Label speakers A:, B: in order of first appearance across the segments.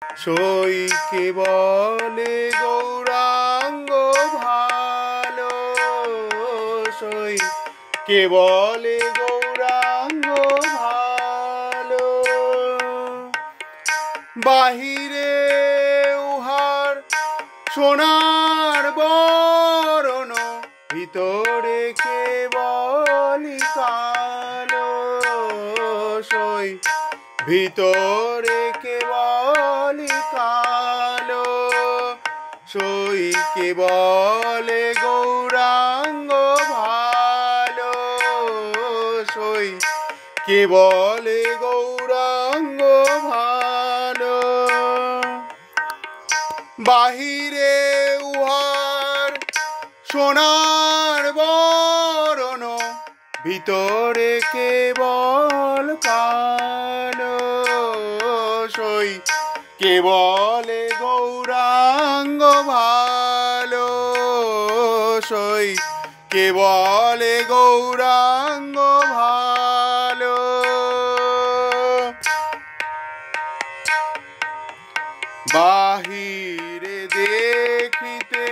A: সই কে বলে গৌরাঙ্গ ভালো, সই কে বলে গৌরাঙ্গ ভালো। বাহিরে উহার সোনার বরণ, ভিতরে কেবলি কালো, সই ভিতরে কেবলি কালো। সই কে বলে গৌরাঙ্গ ভালো, সই কে বলে গৌরাঙ্গ ভালো। বাহিরে উহার সোনার বরণ, ভিতরে কেবল কালো, সই কে বলে গৌরাঙ্গ ভালো, সই কে বলে গৌরাঙ্গ ভালো। বাহিরে দেখিতে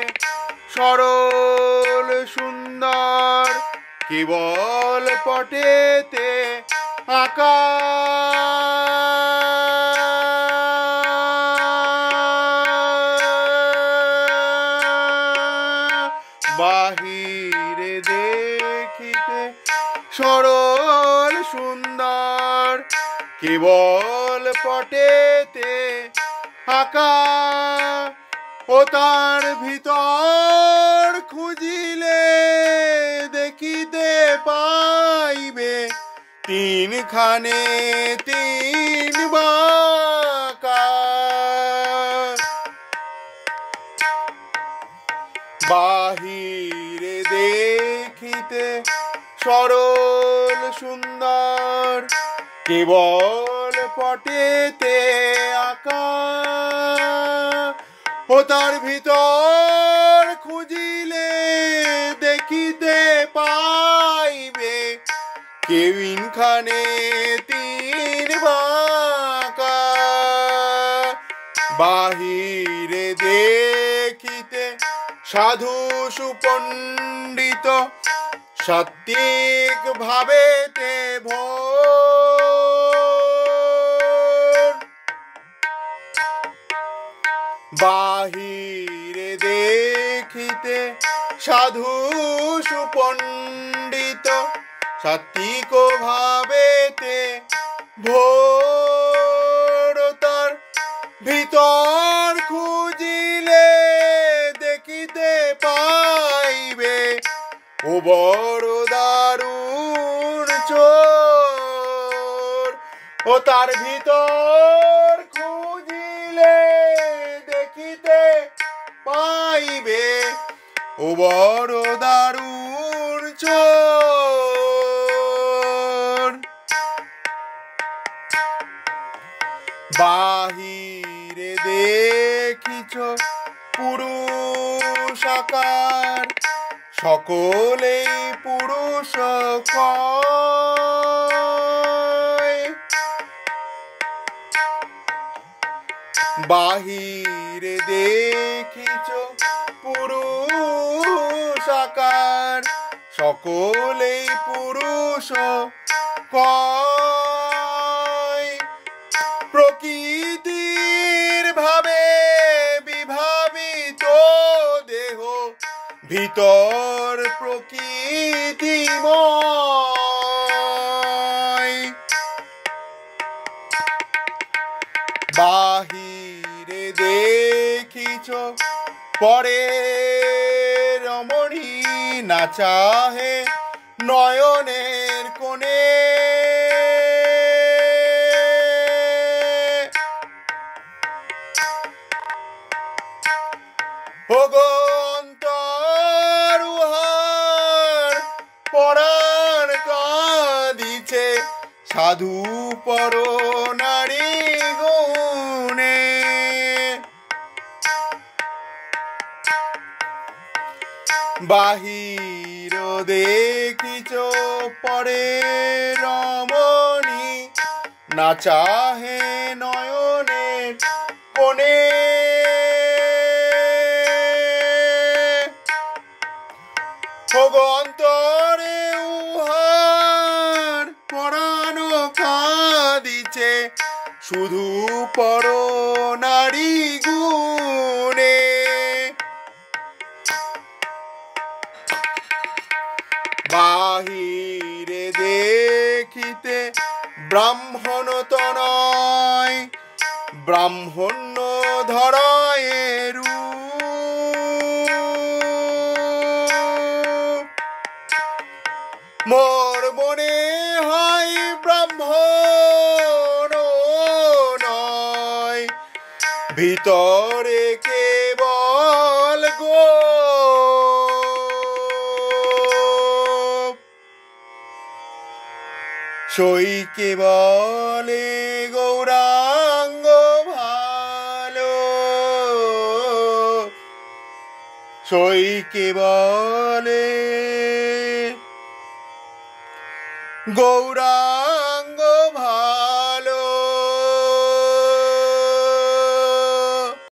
A: সরল সুন্দর, কেবল পটেতে আঁকা। বাহিরে দেখিতে সরল সুন্দর, কেবল পটেতে আঁকা। ও তার ভিতর খুঁজিলে দেখিতে পাইবে, তিনখানে তিন বাঁকা। বাহিরে দেখিতে সরল সুন্দর, কেবল পটেতে আঁকা। ও তার ভিতর খুঁজিলে দেখিতে পাইবে, তিনখানে তিন বাঁকা। বাহিরে দেখিতে সাধু সুপণ্ডিত, সাত্বিক ভাবেতে ভোর। বাহিরে দেখিতে সাধু সুপণ্ডিত, সাত্বিক ভাবেতে ভোর। তার ভিতর খুঁজিলে দেখিতে পাইবে, ও বড় দারুণ চোর। ও তার ভিতর খুঁজিলে দেখিতে পাইবে, ও বড় দারুণ চোর। বাহিরে দেখিছ পুরুষ আকার, সকলেই পুরুষ কয়। বাহিরে দেখিছ পুরুষ আকার, সকলেই পুরুষ কয়। প্রকৃতির ভাবে বিভাবিত দেহ, ভিতর প্রকৃতিময়। বাহিরে দেখিছ পরে রমণী, না চাহে নয়নের কোণে। অন্তর উহার পরাণ কাঁদিছে, সাধু পর নারী গুণে। বাহির দেখিছ পরে রমণী, না চাহে নয়নের মনে ওগো অন্তরে উহার পরাণ কাঁদিছে শুধু পর নারী গুণে। বাহিরে দেখিতে ব্রাহ্মণ তো নয়, ব্রাহ্মণ্য ধরায় রূপ। মোর মনে হয় ব্রাহ্মণ নয়, ভিতরে কেবল গো সই কেবলে গৌরাঙ্গ ভালো, সই কেবলে গৌরাঙ্গ